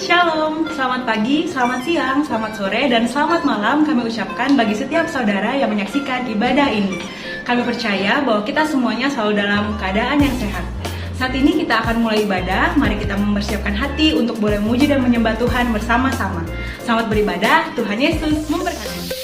Shalom, selamat pagi, selamat siang, selamat sore, dan selamat malam kami ucapkan bagi setiap saudara yang menyaksikan ibadah ini. Kami percaya bahwa kita semuanya selalu dalam keadaan yang sehat. Saat ini kita akan mulai ibadah, mari kita mempersiapkan hati untuk boleh memuji dan menyembah Tuhan bersama-sama. Selamat beribadah, Tuhan Yesus memberkati.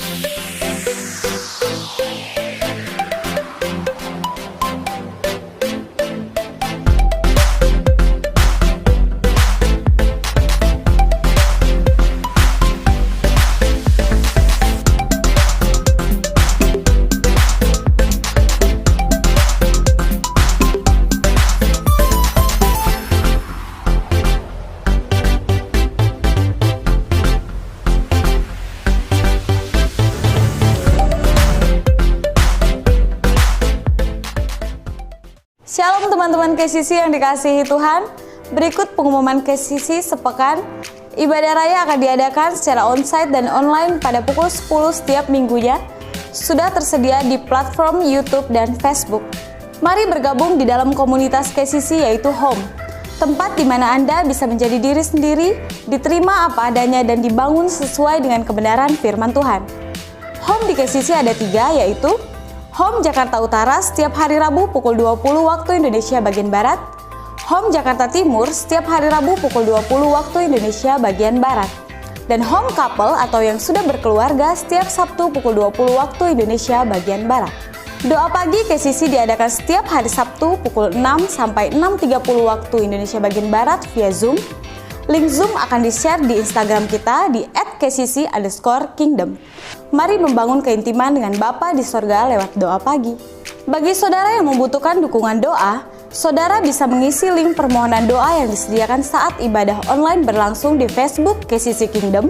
Shalom teman-teman KCC yang dikasihi Tuhan. Berikut pengumuman KCC sepekan. Ibadah raya akan diadakan secara onsite dan online pada pukul 10 setiap minggunya. Sudah tersedia di platform YouTube dan Facebook. Mari bergabung di dalam komunitas KCC yaitu Home. Tempat di mana Anda bisa menjadi diri sendiri, diterima apa adanya dan dibangun sesuai dengan kebenaran firman Tuhan. Home di KCC ada 3 yaitu Home Jakarta Utara setiap hari Rabu pukul 20 waktu Indonesia bagian Barat. Home Jakarta Timur setiap hari Rabu pukul 20 waktu Indonesia bagian Barat. Dan Home Couple atau yang sudah berkeluarga setiap Sabtu pukul 20 waktu Indonesia bagian Barat. Doa pagi KCC diadakan setiap hari Sabtu pukul 6 sampai 6.30 waktu Indonesia bagian Barat via Zoom. Link Zoom akan di-share di Instagram kita di @kcc_kingdom. Mari membangun keintiman dengan Bapa di sorga lewat doa pagi. Bagi saudara yang membutuhkan dukungan doa, saudara bisa mengisi link permohonan doa yang disediakan saat ibadah online berlangsung di Facebook KCC Kingdom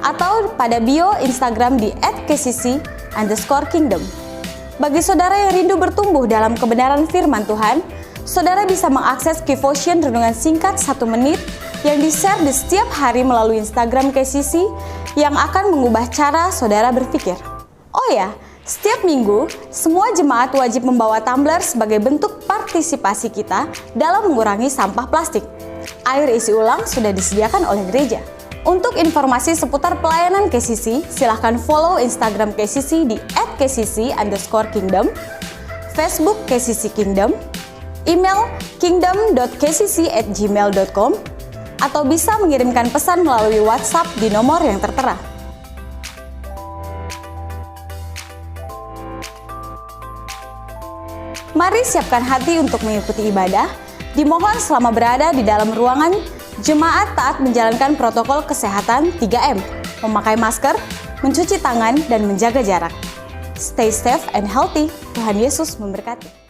atau pada bio Instagram di @kcc_kingdom. Bagi saudara yang rindu bertumbuh dalam kebenaran firman Tuhan, saudara bisa mengakses Kivotion renungan singkat 1 menit yang di-share di setiap hari melalui Instagram KCC yang akan mengubah cara saudara berpikir. Oh ya, setiap minggu, semua jemaat wajib membawa tumbler sebagai bentuk partisipasi kita dalam mengurangi sampah plastik. Air isi ulang sudah disediakan oleh gereja. Untuk informasi seputar pelayanan KCC, silahkan follow Instagram KCC di @kcc_kingdom, Facebook KCC Kingdom, email kingdom.kcc@gmail.com, atau bisa mengirimkan pesan melalui WhatsApp di nomor yang tertera. Mari siapkan hati untuk mengikuti ibadah. Dimohon selama berada di dalam ruangan, jemaat taat menjalankan protokol kesehatan 3M, memakai masker, mencuci tangan, dan menjaga jarak. Stay safe and healthy. Tuhan Yesus memberkati.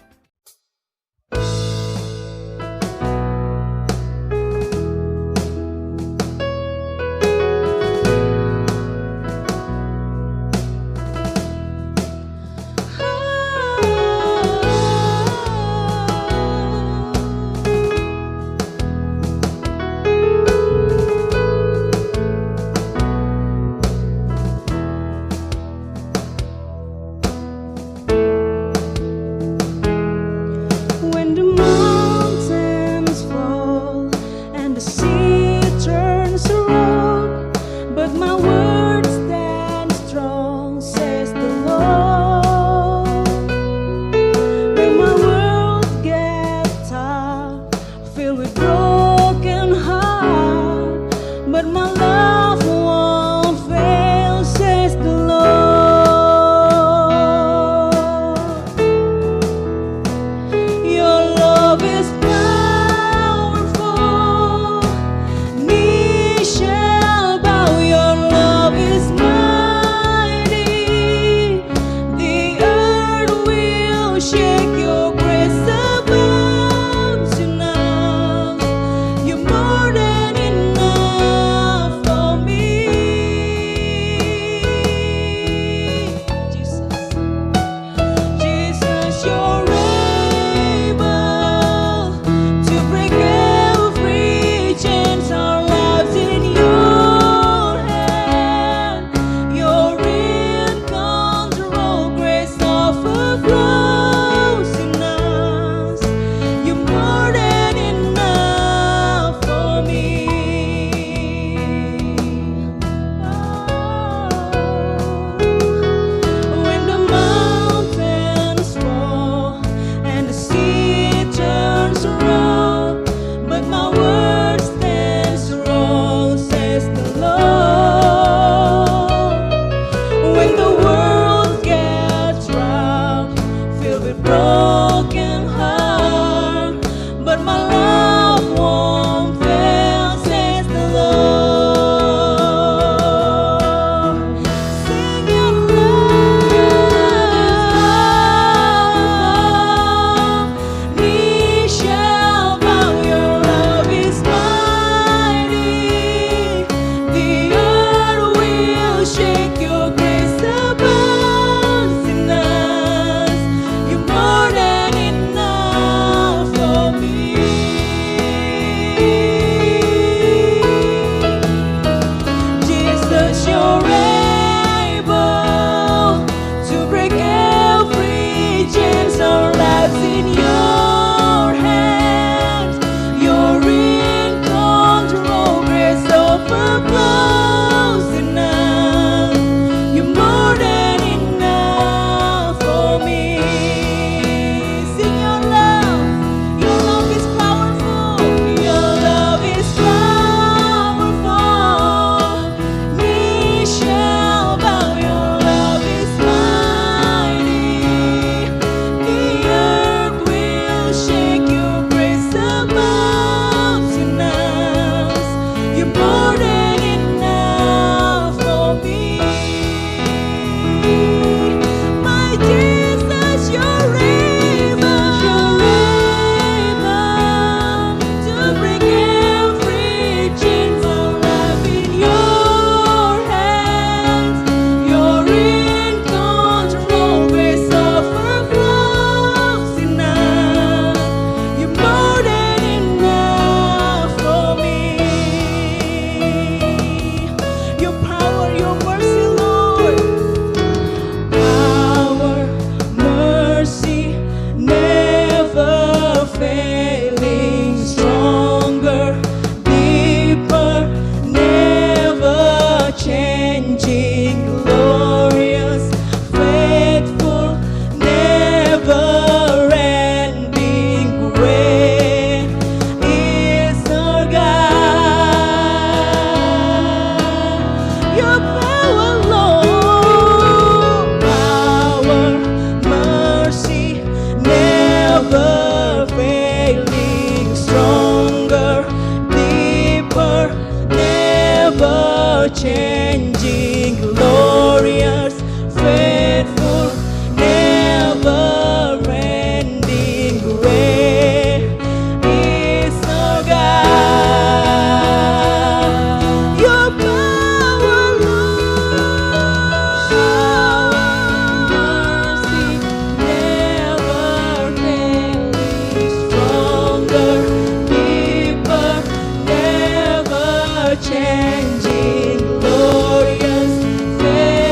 changing, glorious, faithful, never ending, great is our God. Your power, Lord, shower mercy, never failing, stronger, deeper, never changing, glorious, faithful.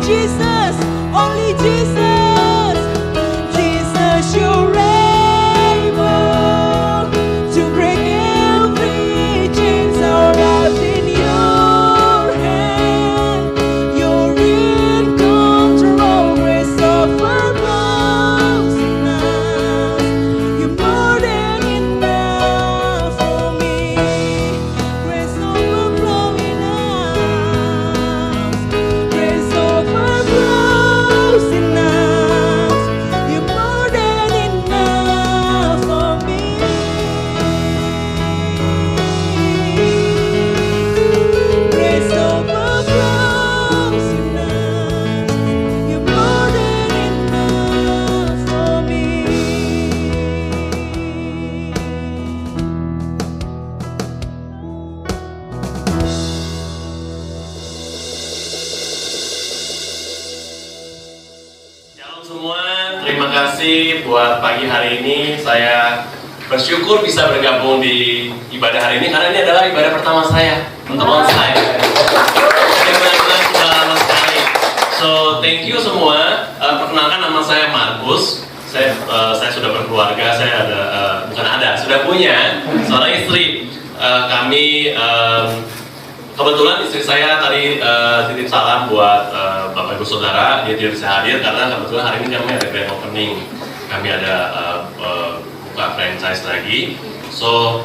Jesus, only Jesus. Jesus, you're able to break every chains. Our lives in your hand. You're in control. Grace overflows in us. You're more than enough for me. Grace overflows in us. Grace overflows in us. You're more than enough for me. Grace overflows in us. You're more than enough for me. Shalom semua, terima kasih buat pagi hari ini. Saya bersyukur bisa bergabung di ibadah hari ini karena ini adalah ibadah pertama saya untuk onsite. Ini benar-benar sudah lama sekali. So thank you semua. Perkenalkan, nama saya Markus. Saya sudah berkeluarga. Saya sudah punya seorang istri. Kami kebetulan istri saya tadi titip salam buat Bapak Ibu Saudara. Dia tidak bisa hadir karena kebetulan hari ini kami ada grand opening. Kami ada buka franchise lagi. So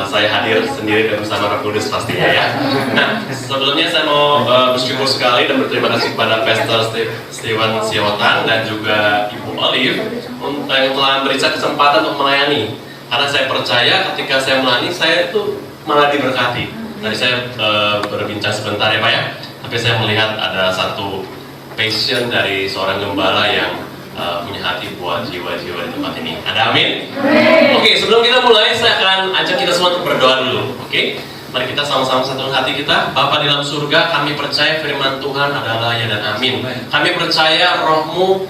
saya hadir sendiri dan bersama Roh Kudus pastinya ya. Nah, sebelumnya saya mau bersyukur sekali dan berterima kasih kepada Pastor Steven Siotan dan juga Ibu Olive yang telah beri saya kesempatan untuk melayani. Karena saya percaya ketika saya melayani, saya itu malah diberkati. Tadi saya berbincang sebentar ya Pak ya, tapi saya melihat ada satu passion dari seorang gembala yang punya hati buat jiwa-jiwa di tempat ini. Ada amin? Oke, sebelum kita mulai, saya akan ajak kita semua untuk berdoa dulu. Oke? Mari kita sama-sama satukan hati kita. Bapa di dalam surga, kami percaya firman Tuhan adalah ya dan amin. Kami percaya Roh-Mu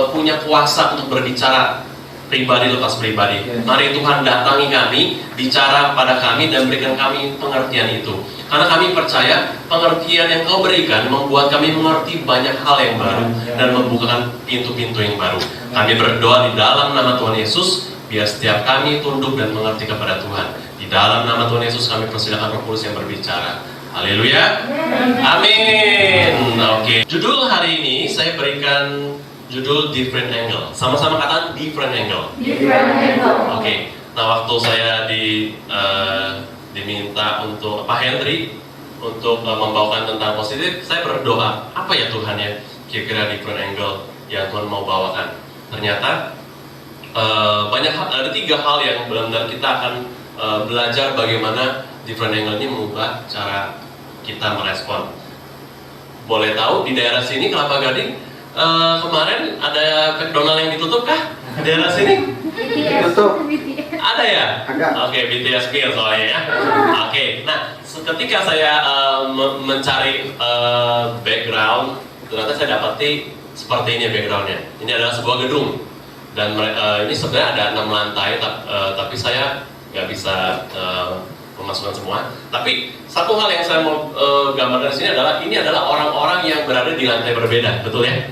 punya kuasa untuk berbicara pribadi lepas pribadi. Mari Tuhan datangi kami, bicara pada kami dan berikan kami pengertian itu. Karena kami percaya pengertian yang Kau berikan membuat kami mengerti banyak hal yang baru dan membukakan pintu-pintu yang baru. Kami berdoa di dalam nama Tuhan Yesus, biar setiap kami tunduk dan mengerti kepada Tuhan. Di dalam nama Tuhan Yesus kami persilakan Roh Kudus yang berbicara. Haleluya. Amin. Oke. Judul hari ini saya berikan judul Different Angle. Sama-sama katakan different angle. Oke. Nah, waktu saya diminta untuk Pak Henry untuk membawakan tentang positif, saya berdoa, apa ya Tuhan ya kira-kira different angle yang Tuhan mau bawakan. Ternyata banyak hal, ada 3 hal yang benar-benar kita akan belajar bagaimana different angle ini mengubah cara kita merespon. Boleh tahu di daerah sini Kelapa Gading kemarin ada McDonald yang ditutup kah? Di daerah sini? Tutup. Ada ya? Ada. Oke, BTS meal soalnya ya. Oke, nah ketika saya mencari background, ternyata saya dapati seperti ini backgroundnya. Ini adalah sebuah gedung dan ini sebenarnya ada 6 lantai, tapi saya nggak bisa memasukkan semua. Tapi satu hal yang saya mau gambarkan di sini adalah orang-orang yang berada di lantai berbeda, betul ya?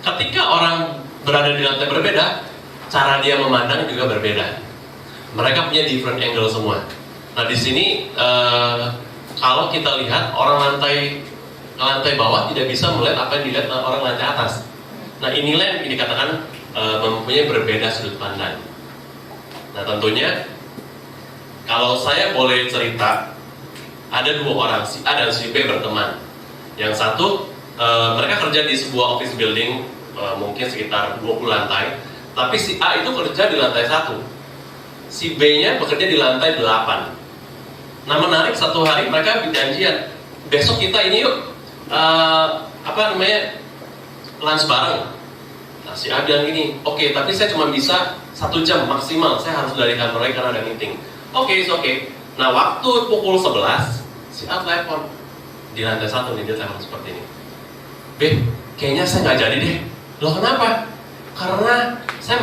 Ketika orang berada di lantai berbeda, cara dia memandang juga berbeda. Mereka punya different angle semua. Nah di sini kalau kita lihat orang lantai bawah tidak bisa melihat apa yang dilihat orang lantai atas. Nah inilah yang dikatakan mempunyai berbeda sudut pandang. Nah tentunya kalau saya boleh cerita, ada 2 orang, si A dan si B berteman. Yang satu mereka kerja di sebuah office building, mungkin sekitar 20 lantai. Tapi si A itu kerja di lantai 1, si B-nya bekerja di lantai 8. Nah menarik, satu hari mereka berjanjian, besok kita ini yuk lunch bareng. Nah si A bilang gini, oke, tapi saya cuma bisa 1 jam maksimal, saya harus dari kantor lagi karena ada meeting. Oke. Nah waktu pukul 11, si A telepon di lantai 1 nih, dia telepon seperti ini, B, kayaknya saya nggak jadi deh. Loh kenapa? Karena saya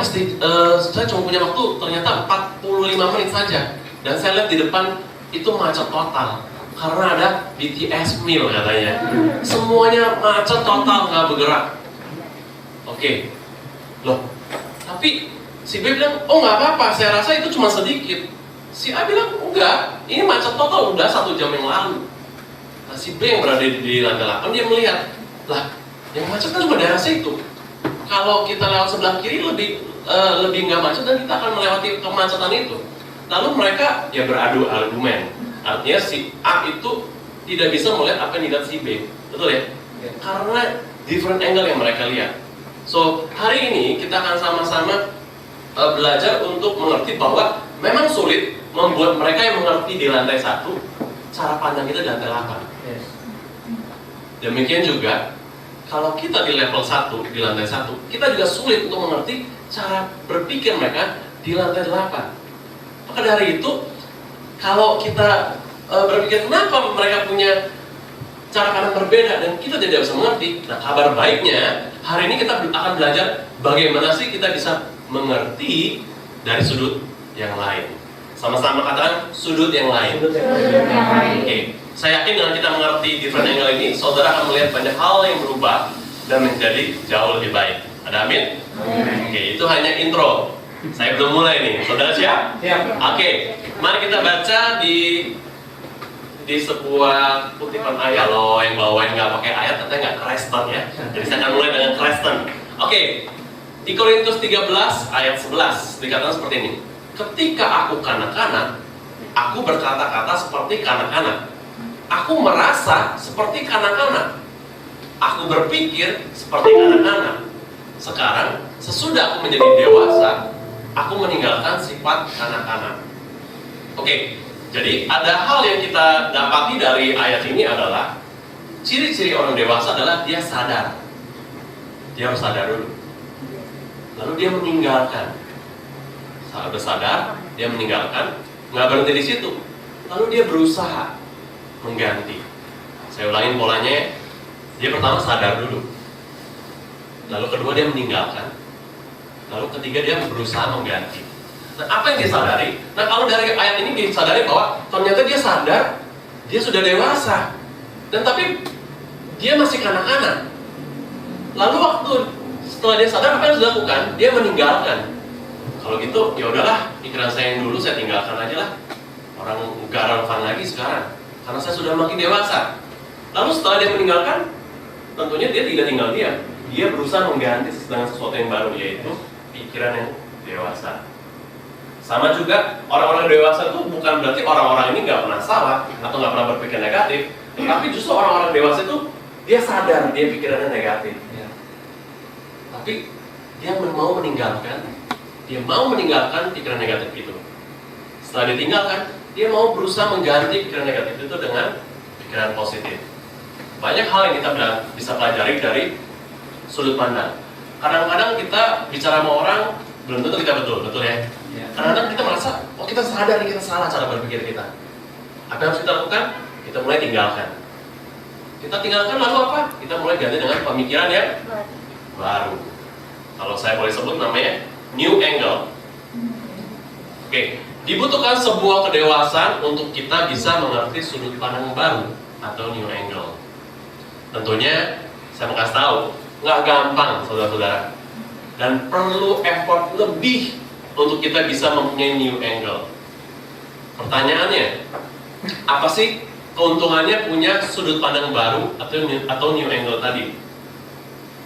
cuma punya waktu ternyata 45 menit saja, dan saya lihat di depan itu macet total. Karena ada BTS meal katanya. Semuanya macet total, nggak bergerak. Oke, loh, tapi si B bilang, oh nggak apa-apa, saya rasa itu cuma sedikit. Si A bilang, enggak, ini macet total udah 1 jam yang lalu. Nah, si B yang berada di lantai 8, dia melihat, lah, yang macet kan cuma daerah situ. Kalau kita lewat sebelah kiri lebih nggak macet dan kita akan melewati kemacetan itu. Lalu mereka ya beradu argumen. Artinya si A itu tidak bisa melihat apa yang dilihat si B, betul ya? Karena different angle yang mereka lihat. So hari ini kita akan sama-sama belajar untuk mengerti bahwa memang sulit membuat mereka yang mengerti di lantai 1 cara pandang kita di lantai 8. Demikian juga kalau kita di level 1 di lantai 1, kita juga sulit untuk mengerti cara berpikir mereka di lantai 8. Maka dari itu, kalau kita berpikir kenapa mereka punya cara pandang berbeda dan kita tidak bisa mengerti, nah kabar baiknya hari ini kita akan belajar bagaimana sih kita bisa mengerti dari sudut yang lain. Sama-sama katakan sudut yang lain. Oke, saya yakin dengan kita mengerti different angle ini, saudara akan melihat banyak hal yang berubah dan menjadi jauh lebih baik. Ada amin? Oke, itu hanya intro. Saya belum mulai nih, saudara siap? Siap. Oke, mari kita baca di sebuah kutipan ayat. Kalau yang bawain nggak pakai ayat, katanya nggak Kristen ya. Jadi saya akan mulai dengan Kristen. Oke, di Korintus 13 ayat 11 dikatakan seperti ini. Ketika aku kanak-kanak, aku berkata-kata seperti kanak-kanak. Aku merasa seperti kanak-kanak. Aku berpikir seperti kanak-kanak. Sekarang, sesudah aku menjadi dewasa, aku meninggalkan sifat kanak-kanak. Oke, jadi ada hal yang kita dapati dari ayat ini adalah ciri-ciri orang dewasa adalah dia sadar. Dia harus sadar dulu. Lalu dia meninggalkan. Saat udah sadar, dia meninggalkan, nggak berhenti di situ. Lalu dia berusaha mengganti. Saya ulangin polanya. Dia pertama sadar dulu. Lalu kedua dia meninggalkan. Lalu ketiga dia berusaha mengganti. Nah, apa yang dia sadari? Nah, kalau dari ayat ini disadari bahwa ternyata dia sadar, dia sudah dewasa, dan tapi dia masih kanak-kanak. Lalu waktu setelah dia sadar, apa yang harus dilakukan? Dia meninggalkan. Kalau gitu, ya udahlah, pikiran saya yang dulu saya tinggalkan aja lah. Orang nggak relevan lagi sekarang, karena saya sudah makin dewasa. Lalu setelah dia meninggalkan, tentunya dia tidak tinggal diam. Dia berusaha mengganti dengan sesuatu yang baru, yaitu pikiran yang dewasa. Sama juga orang-orang dewasa itu bukan berarti orang-orang ini nggak pernah salah atau nggak pernah berpikir negatif, tapi justru orang-orang dewasa itu dia sadar dia pikirannya negatif, tapi dia mau meninggalkan pikiran negatif itu. Setelah ditinggalkan, dia mau berusaha mengganti pikiran negatif itu dengan pikiran positif. Banyak hal yang kita bisa pelajari dari sudut pandang. Kadang-kadang kita bicara sama orang belum tentu kita betul ya. Kadang-kadang kita merasa, oh kita sadar nih kita salah cara berpikir kita. Apa yang harus kita lakukan? Kita mulai tinggalkan. Kita tinggalkan lalu apa? Kita mulai ganti dengan pemikiran yang baru. Kalau saya boleh sebut namanya new angle. Oke, dibutuhkan sebuah kedewasaan untuk kita bisa mengerti sudut pandang baru atau new angle. Tentunya saya mau kasih tahu, nggak gampang saudara-saudara, dan perlu effort lebih untuk kita bisa mempunyai new angle. Pertanyaannya, apa sih keuntungannya punya sudut pandang baru atau new angle tadi?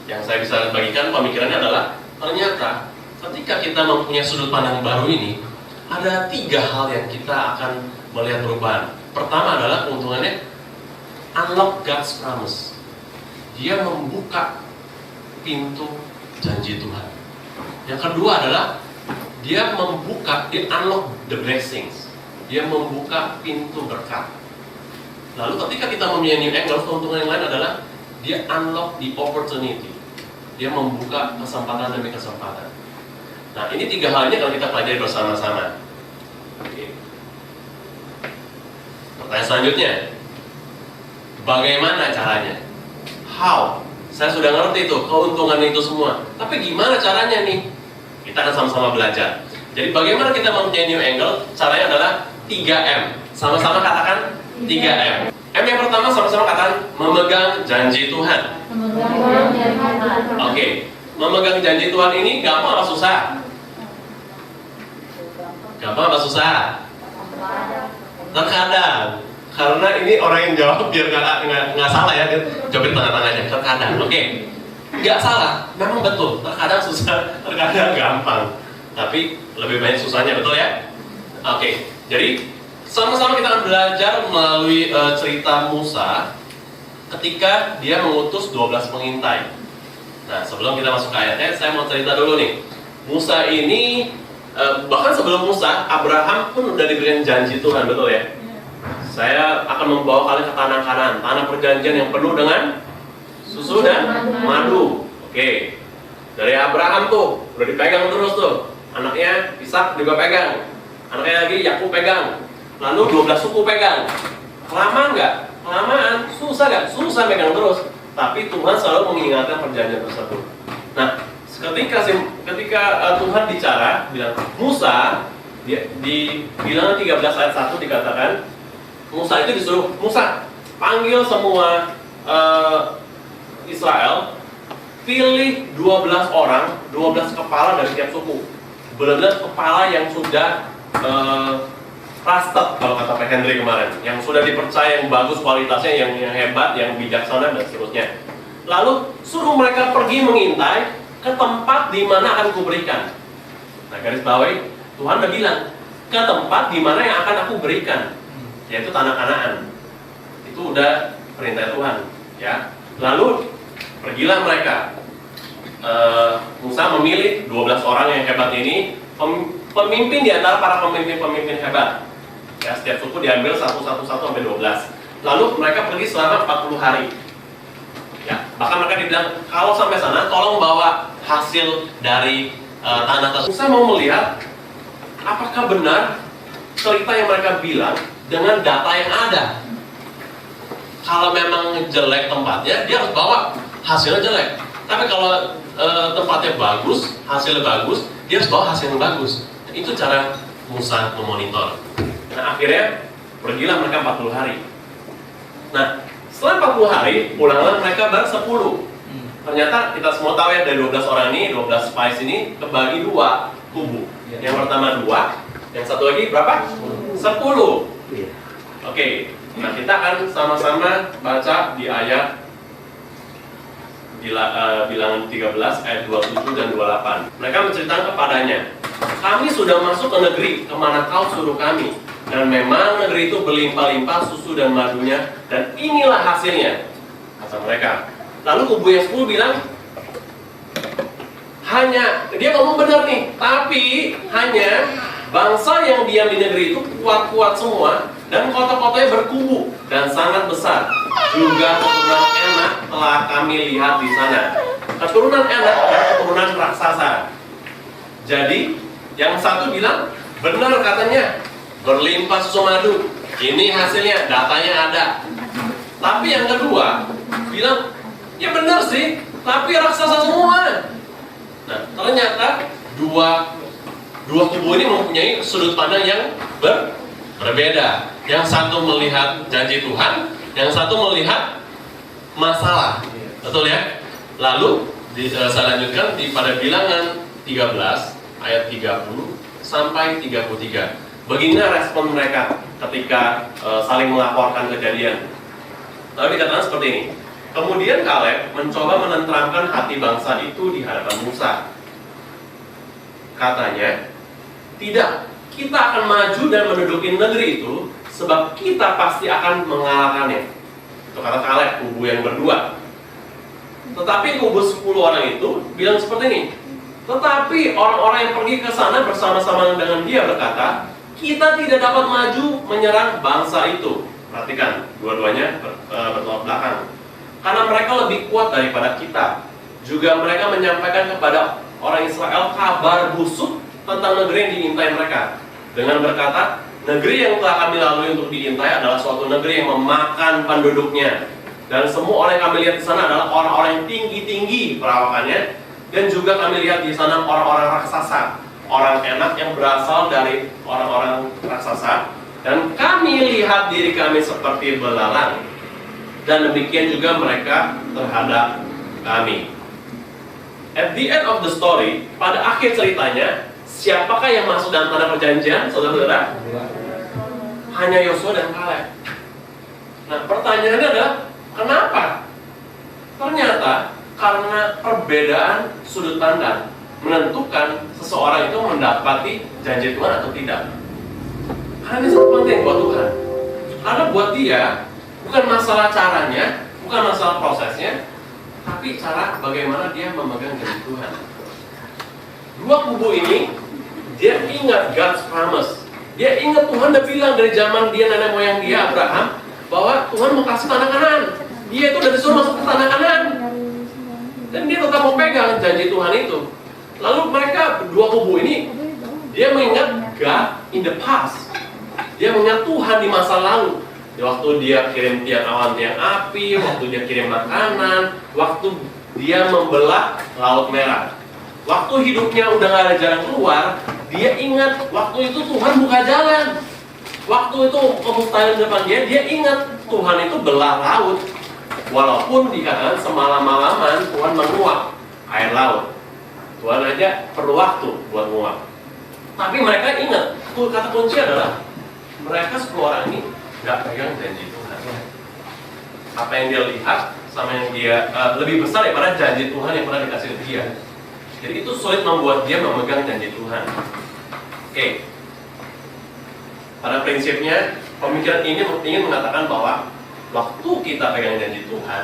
Yang saya bisa bagikan pemikirannya adalah, ternyata ketika kita mempunyai sudut pandang baru ini, ada 3 hal yang kita akan melihat perubahan. Pertama adalah keuntungannya unlock God's promise. Dia membuka pintu janji Tuhan. Yang kedua adalah dia unlock the blessings. Dia membuka pintu berkat. Lalu ketika kita mempunyai new angle, keuntungan yang lain adalah dia unlock the opportunity. Dia membuka kesempatan demi kesempatan. Nah, ini 3 hal ini kalau kita pelajari bersama-sama. Oke. Pertanyaan selanjutnya, bagaimana caranya? How? Saya sudah ngerti itu, keuntungan itu semua. Tapi gimana caranya nih? Kita akan sama-sama belajar. Jadi bagaimana kita mempunyai new angle? Caranya adalah 3M. Sama-sama katakan 3M. M yang pertama sama-sama katakan memegang janji Tuhan. Oke, memegang janji Tuhan ini gampang apa susah? Gampang apa susah? Terkadang. Karena ini orang yang jawab biar nggak salah ya, jawabin tengah-tengahnya. Terkadang, oke. Nggak salah, memang betul. Terkadang susah, terkadang gampang. Tapi lebih banyak susahnya, betul ya? Oke, jadi sama-sama kita akan belajar melalui cerita Musa ketika dia mengutus 12 pengintai. Nah, sebelum kita masuk ke ayatnya, saya mau cerita dulu nih. Musa ini, bahkan sebelum Musa, Abraham pun udah diberikan janji Tuhan, betul ya? Saya akan membawa kalian ke tanah Kanaan, tanah perjanjian yang penuh dengan susu dan madu. Oke, dari Abraham tuh udah dipegang terus tuh. Anaknya Ishak juga pegang, anaknya lagi Yakub pegang, lalu 12 suku pegang. Kelamaan nggak? Kelamaan, susah nggak? Susah pegang terus. Tapi Tuhan selalu mengingatkan perjanjian tersebut. Nah, ketika Tuhan bicara, bilang Musa, di Bilangan 13 ayat 1 dikatakan, Musa itu disuruh, Musa panggil semua Israel, pilih 12 orang, 12 kepala dari tiap suku. Benar-benar kepala yang sudah trusted, kalau kata Pak Henry kemarin, yang sudah dipercaya, yang bagus kualitasnya, yang hebat, yang bijaksana dan seterusnya. Lalu suruh mereka pergi mengintai ke tempat di mana akan kuberikan. Nah, garis bawahi, Tuhan udah bilang ke tempat di mana yang akan aku berikan, yaitu tanah Kanaan. Itu udah perintah Tuhan, ya. Lalu pergilah mereka. Musa memilih 12 orang yang hebat ini, pemimpin di antara para pemimpin hebat. Ya, setiap suku diambil satu sampai 12. Lalu mereka pergi selama 40 hari. Ya, bahkan mereka dibilang kalau sampai sana tolong bawa hasil dari tanah tersebut. Musa mau melihat apakah benar cerita yang mereka bilang dengan data yang ada. Kalau memang jelek tempatnya, dia harus bawa hasilnya jelek. Tapi kalau tempatnya bagus, hasilnya bagus, dia harus bawa hasil yang bagus. Itu cara Musa memonitor. Nah, akhirnya pergilah mereka 40 hari. Nah, setelah 40 hari, pulanglah mereka baru 10. Ternyata kita semua tahu ya, dari 12 orang ini, 12 spies ini kebagi 2 kubu. Yang pertama 2, yang satu lagi berapa? 10. Oke, nah kita akan sama-sama baca di ayat Bilangan 13 ayat 27 dan 28. Mereka menceritakan kepadanya, kami sudah masuk ke negeri kemana kau suruh kami, dan memang negeri itu berlimpah-limpah susu dan madunya, dan inilah hasilnya, kata mereka. Lalu kubu yang 10 bilang, hanya, dia ngomong benar nih, tapi hanya bangsa yang diam di negeri itu kuat-kuat semua, dan kota-kotanya berkubu dan sangat besar. Juga keturunan Enak telah kami lihat di sana. Keturunan Enak dan keturunan raksasa. Jadi yang satu bilang benar katanya, berlimpah susu madu. Ini hasilnya, datanya ada. Tapi yang kedua bilang, ya benar sih, tapi raksasa semua. Nah, ternyata dua kubu ini mempunyai sudut pandang yang berbeda. Yang satu melihat janji Tuhan, yang satu melihat masalah. Betul ya? Lalu saya lanjutkan pada Bilangan 13 ayat 30 sampai 33. Beginilah respon mereka ketika saling melaporkan kejadian. Lalu dikatakan seperti ini. Kemudian Kaleb mencoba menenteramkan hati bangsa itu di hadapan Musa. Katanya, tidak, kita akan maju dan menduduki negeri itu, sebab kita pasti akan mengalahkannya. Itu kata Kaleb, kubu yang berdua. Tetapi kubu 10 orang itu bilang seperti ini. Tetapi orang-orang yang pergi ke sana bersama-sama dengan dia berkata, kita tidak dapat maju menyerang bangsa itu. Perhatikan, dua-duanya bertolak belakang. Karena mereka lebih kuat daripada kita. Juga mereka menyampaikan kepada orang Israel kabar busuk tentang negeri yang diintai mereka. Dengan berkata, negeri yang telah kami lalui untuk diintai adalah suatu negeri yang memakan penduduknya. Dan semua orang yang kami lihat di sana adalah orang-orang yang tinggi-tinggi perawakannya. Dan juga kami lihat di sana orang-orang raksasa, orang Enak yang berasal dari orang-orang raksasa. Dan kami lihat diri kami seperti belalang, dan demikian juga mereka terhadap kami. At the end of the story, pada akhir ceritanya, siapakah yang masuk dalam tanah perjanjian, saudara-saudara? Hanya Yosua dan Kaleb. Nah, pertanyaannya adalah, kenapa? Ternyata karena perbedaan sudut pandang menentukan seseorang itu mendapati janji Tuhan atau tidak. Karena ini sangat penting buat Tuhan. Karena buat dia, bukan masalah caranya, bukan masalah prosesnya, tapi cara bagaimana dia memegang janji Tuhan. Dua kubu ini, dia ingat God's promise. Dia ingat Tuhan udah bilang dari zaman dia nenek moyang dia Abraham bahwa Tuhan mau kasih tanah Kanaan. Dia itu udah disuruh masuk ke tanah Kanaan. Dan dia tetap mau pegang janji Tuhan itu. Lalu mereka dua kubu ini, dia mengingat God in the past. Dia mengingat Tuhan di masa lalu. Di waktu dia kirim tiang awan, tiang api, waktu dia kirim makanan, waktu dia membelah Laut Merah. Waktu hidupnya udah gak ada jalan keluar, dia ingat waktu itu Tuhan buka jalan. Waktu itu kemustahilan depan dia ingat Tuhan itu belah laut. Walaupun dikatakan semalam-malaman Tuhan menguap air laut. Tuhan aja perlu waktu buat menguap. Tapi mereka ingat, kata kunci adalah mereka 10 orang ini gak pegang janji Tuhan. Apa yang dia lihat sama yang dia lebih besar daripada janji Tuhan yang pernah dikasih ke dia. Jadi itu sulit membuat dia memegang janji Tuhan. Oke. Pada prinsipnya, pemikiran ini ingin mengatakan bahwa waktu kita pegang janji Tuhan,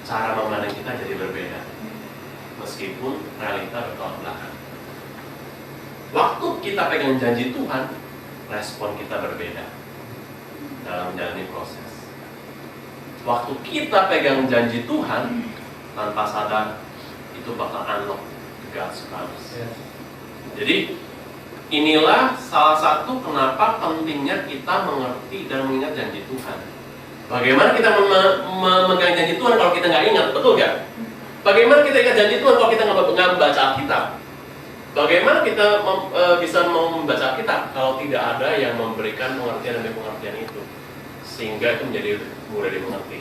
cara memandang kita jadi berbeda. Meskipun realita bertolak belakang. Waktu kita pegang janji Tuhan, respon kita berbeda dalam menjalani proses. Waktu kita pegang janji Tuhan, tanpa sadar, itu bakal unlock God's promise. Jadi inilah salah satu kenapa pentingnya kita mengerti dan mengingat janji Tuhan. Bagaimana kita memegang janji Tuhan kalau kita nggak ingat, betul nggak? Bagaimana kita ingat janji Tuhan kalau kita nggak membaca Alkitab? Bagaimana kita bisa membaca Alkitab kalau tidak ada yang memberikan pengertian demi pengertian itu, sehingga itu menjadi mudah dimengerti.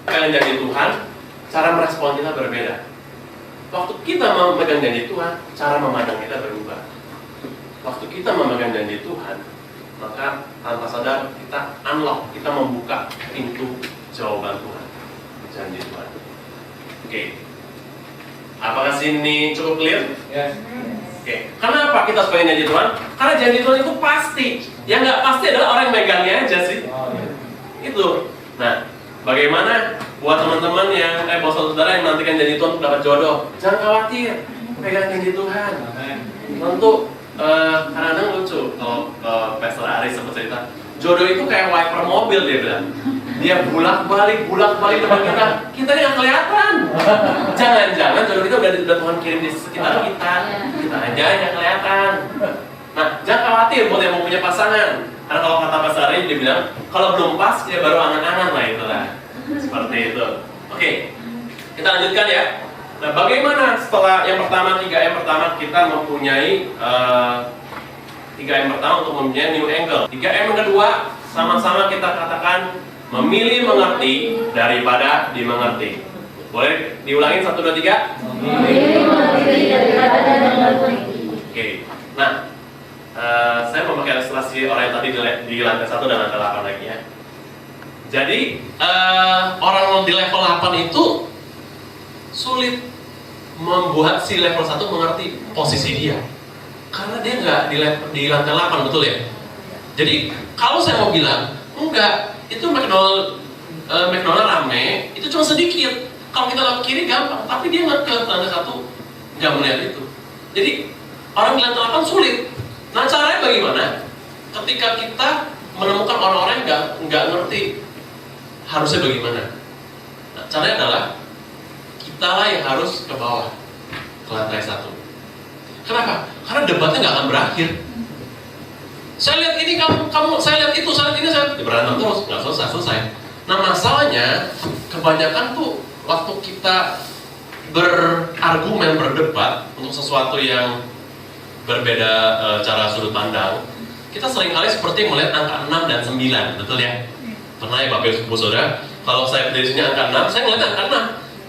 Kalian janji Tuhan, cara merespon kita berbeda. Waktu kita memegang janji Tuhan, cara memandang kita berubah. Waktu kita memegang janji Tuhan, maka tanpa sadar kita unlock, kita membuka pintu jawaban Tuhan, janji Tuhan. Oke. Apakah sini cukup clear? Yes. Oke. Kenapa kita suka janji Tuhan? Karena janji Tuhan itu pasti. Yang nggak pasti adalah orang yang megangnya aja sih. Itu. Nah, bagaimana buat teman-teman yang buat saudara yang nantikan janji Tuhan untuk dapat jodoh? Jangan khawatir, pegang janji Tuhan. Tentu kadang-kadang lucu kalau Pastor Aris sempat cerita, jodoh itu kayak wiper mobil, dia bilang. Dia bolak-balik depan kita ini nggak kelihatan. Jangan-jangan jodoh kita udah Tuhan kirim di sekitar kita aja yang kelihatan. Nah, jangan khawatir buat yang mau punya pasangan. Karena kalau kata Pastor Aris, dia bilang, kalau belum pas, dia baru angan-angan lah itulah. Seperti itu. Oke, kita lanjutkan ya. Nah, bagaimana setelah yang pertama, 3M pertama kita mempunyai 3M pertama untuk mempunyai new angle. 3M yang kedua, sama-sama kita katakan memilih mengerti daripada dimengerti. Boleh diulangin 1, 2, 3? Memilih mengerti daripada dimengerti. Oke. Nah, saya memakai ilustrasi orang yang tadi di lantai 1 dan lantai 8 lagi ya. Jadi orang di level 8 itu sulit membuat si level 1 mengerti posisi dia, karena dia nggak di lantai 8, betul ya? Jadi kalau saya mau bilang enggak, itu McDonald rame, itu cuma sedikit. Kalau kita lewat kiri gampang, tapi dia nggak ke lantai 1 nggak melihat itu. Jadi orang di lantai 8 sulit. Nah, caranya bagaimana? Ketika kita menemukan orang-orang yang nggak ngerti, harusnya bagaimana? Nah, caranya adalah kitalah yang harus ke bawah, ke lantai 1. Kenapa? Karena debatnya nggak akan berakhir. Saya lihat ini, kamu, saya lihat itu, saya lihat ini, saya berantem terus, nggak selesai. Nah, masalahnya kebanyakan tuh waktu kita berargumen, berdebat untuk sesuatu yang berbeda cara sudut pandang, kita seringkali seperti melihat angka 6 dan 9, betul ya? Pernah ya Bapak Ibu Saudara, kalau saya dari sini angka 6, saya ngeliat angka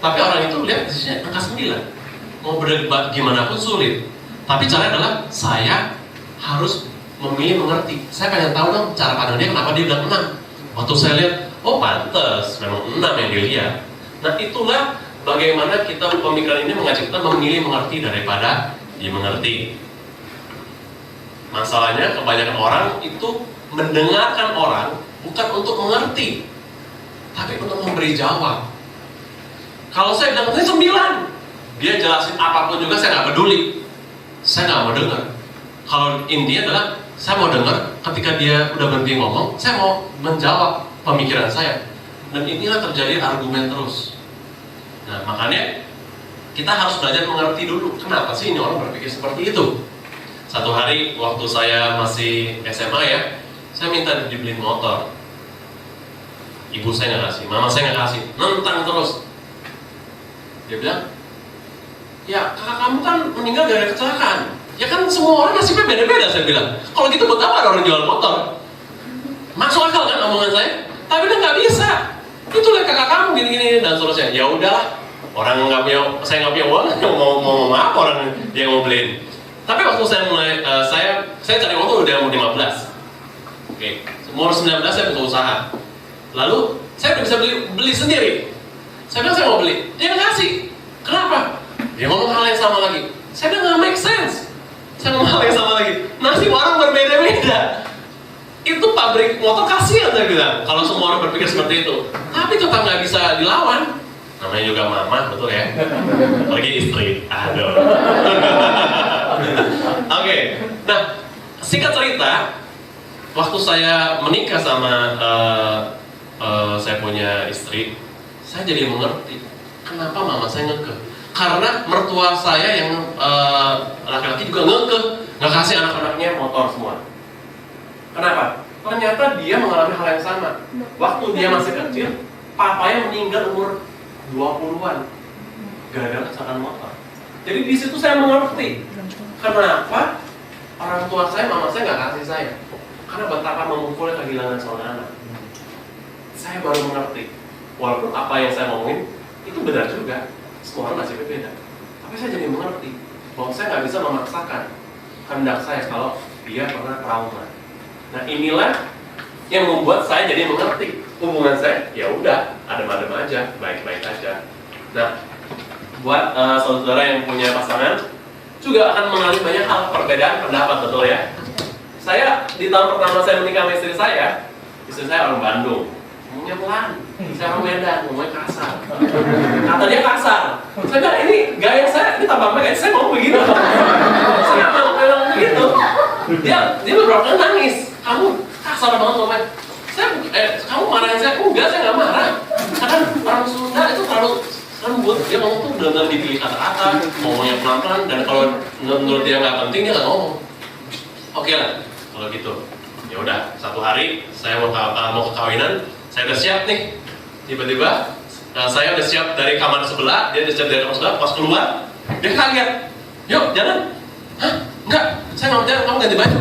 6. Tapi orang itu lihat di sini angka 9. Mau berdebat gimana pun sulit. Tapi caranya adalah saya harus memilih mengerti. Saya pengen tahu dong cara pandang dia, kenapa dia bilang 6. Waktu saya lihat, oh pantes, memang 6 yang dilihat. Nah itulah bagaimana kita pemikiran ini mengajak kita memilih mengerti daripada dimengerti. Masalahnya kebanyakan orang itu mendengarkan orang bukan untuk mengerti, tapi untuk memberi jawab. Kalau saya bilang ini 9, dia jelasin apapun juga saya nggak peduli, saya nggak mau dengar. Kalau intinya adalah saya mau dengar, ketika dia udah berhenti ngomong, saya mau menjawab pemikiran saya. Dan inilah terjadi argumen terus. Nah makanya kita harus belajar mengerti dulu, kenapa sih ini orang berpikir seperti itu. Satu hari waktu saya masih SMA ya, saya minta dibeliin motor. Ibu saya nggak kasih, mama saya nggak kasih, nentang terus. Dia bilang, ya kakak kamu kan meninggal gara-gara kecelakaan. Ya kan semua orang nasibnya beda-beda, saya bilang. Kalau gitu buat apa ada orang jual motor? Masuk akal kan omongan saya? Tapi dia nggak bisa. Itulah kakak kamu gini-gini dan seterusnya. Ya udahlah, orang nggak punya, saya nggak punya uang, mau apa orang dia mau beliin. Tapi waktu saya mulai, saya cari motor udah umur 15. Oke, umur 19 saya buka usaha. Lalu saya udah bisa beli sendiri. Saya bilang saya mau beli, dia nggak kasih. Kenapa? Dia ngomong hal yang sama lagi. Saya bilang nggak make sense. Saya ngomong hal yang sama lagi. Nasib orang berbeda-beda. Itu pabrik motor kasihan saya bilang. Kalau semua orang berpikir seperti itu. Tapi tetap nggak bisa dilawan. Namanya juga mama, betul ya? Apalagi istri. Aduh. Oke. Nah, singkat cerita, waktu saya menikah sama saya punya istri, saya jadi mengerti kenapa mama saya ngekeh. Karena mertua saya yang laki-laki juga ngekeh, nggak kasih anak-anaknya motor semua. Kenapa? Ternyata dia mengalami hal yang sama. Waktu dia masih kecil, papanya meninggal umur 20-an gara-gara kecelakaan motor. Jadi di situ saya mengerti kenapa orang tua saya, mama saya nggak kasih saya. Karena betapa memukulnya kehilangan seorang anak. Saya baru mengerti, walaupun apa yang saya ngomongin itu benar juga, semua orang masih berbeda. Tapi saya jadi mengerti bahwa saya nggak bisa memaksakan kehendak saya kalau dia pernah trauma. Nah inilah yang membuat saya jadi mengerti hubungan saya. Ya udah, adem-adem aja, baik-baik aja. Nah, buat saudara yang punya pasangan juga akan mengalami banyak hal perbedaan pendapat, betul ya? Saya di tahun pertama saya menikah sama istri saya orang Bandung. Ngomongnya pelan, saya orang Medan, ngomongnya kasar. Kata dia kasar. Saya bilang ini gaya saya, ini tambah gaya saya mau begitu. Saya nggak mau bilang begitu. Dia beberapa kali nangis. Kamu kasar banget ngomongnya. Kamu marahin saya? Enggak, saya nggak marah. Karena orang Sunda itu terlalu lembut. Dia ngomong tuh benar-benar dipilih kata-kata, ngomongnya pelan-pelan. Dan kalau menurut dia nggak penting, dia nggak ngomong. Oke lah, kalau gitu. Ya udah, satu hari saya mau ke kawinan. Saya udah siap nih, tiba-tiba saya udah siap dari kamar sebelah, dia udah siap dari kamar sebelah, pas keluar, dia kaget. Yuk, jalan. Hah? Enggak, saya nggak mau jalan, kamu ganti baju.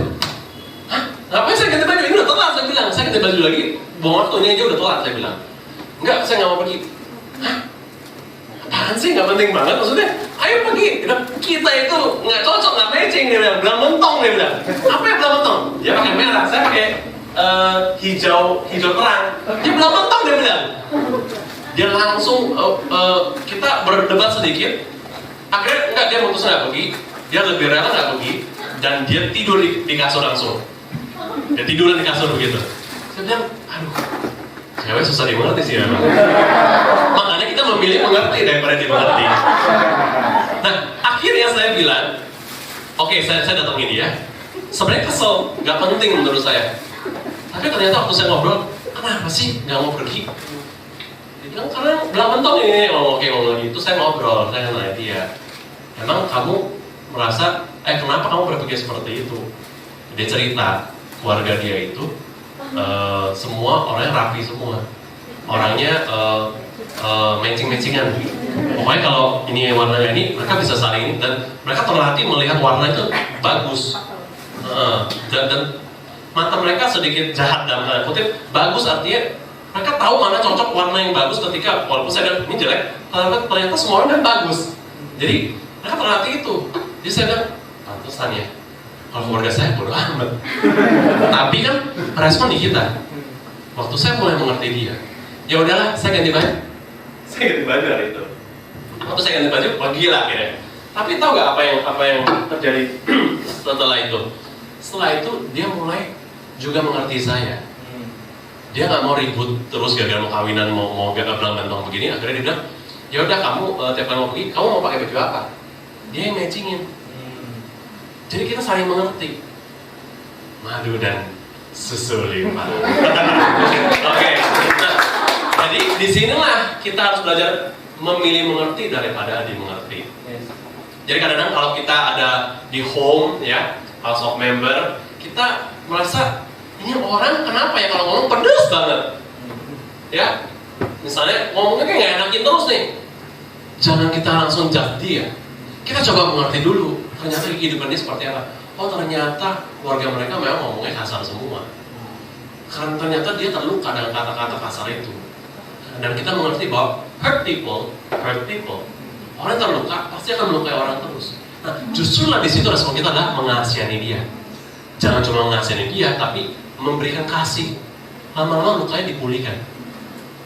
Hah? Ngapain saya ganti baju? Ini udah telat, saya bilang. Saya ganti baju lagi, buang waktu, ini aja udah telat, saya bilang. Enggak, saya nggak mau pergi. Hah? Apaan sih, nggak penting banget, maksudnya, ayo pergi. Kita itu nggak cocok, nggak matching, dia bilang, belang mentong, dia bilang. Apa yang belang mentong? Dia pakai merah, saya pakai hijau terang. Dia bilang mentong, dia bilang. Dia langsung kita berdebat sedikit. Akhirnya enggak, dia memutuskan nggak pergi. Dia lebih rela nggak pergi dan dia tidur di kasur langsung. Dia tiduran di kasur begitu. Saya bilang, aduh, cewek susah dimengerti sih memang. Makanya kita memilih mengerti daripada dimengerti. Nah, akhirnya saya bilang, oke, saya datangin dia. Sebenarnya kesel, nggak penting menurut saya. Tapi ternyata waktu saya ngobrol, kenapa sih nggak mau pergi? Dia bilang, karena belang mentong ini. Oh, oke, ngomong gitu. Saya ngobrol, saya nanya dia, emang kamu merasa, kenapa kamu berpikir seperti itu? Dia cerita, keluarga dia itu semua orangnya rapi semua. Orangnya matching-matchingan. Pokoknya kalau ini warnanya ini, mereka bisa saling, dan mereka terlatih melihat warna itu bagus. Dan mata mereka sedikit jahat dalam tanda kutip. Bagus artinya mereka tahu mana cocok warna yang bagus ketika walaupun saya bilang ini jelek, ternyata semua orang kan bagus. Jadi mereka terlatih itu. Jadi saya bilang, pantesan ya. Kalau keluarga saya bodoh amat. Tapi kan respon di kita. Waktu saya mulai mengerti dia, ya udahlah, saya ganti baju. Saya ganti baju hari itu. Waktu saya ganti baju, wah gila akhirnya. Tapi tahu nggak apa yang terjadi setelah itu? Setelah itu dia mulai juga mengerti saya. Dia nggak mau ribut terus gagal mau kawinan, mau gagal belang bentong begini. Akhirnya dia bilang, ya udah kamu tiap kali mau pergi, kamu mau pakai baju apa? Dia yang matchingin. Jadi kita saling mengerti. Madu dan susu limpah. Oke. Nah, jadi disinilah kita harus belajar memilih mengerti daripada dimengerti. Jadi kadang-kadang kalau kita ada di home ya, house of member, kita merasa ini orang kenapa ya kalau ngomong pedes banget. Ya, misalnya ngomongnya kayak nggak enakin terus nih. Jangan kita langsung judge dia. Kita coba mengerti dulu. Ternyata kehidupannya seperti apa. Oh ternyata keluarga mereka memang ngomongnya kasar semua. Karena ternyata dia terluka dengan kata-kata kasar itu. Dan kita mengerti bahwa hurt people. Orang yang terluka pasti akan melukai orang terus. Nah justru lah di situ respon kita adalah mengasihani dia. Jangan cuma mengasihani dia, tapi memberikan kasih. Lama-lama lukanya dipulihkan.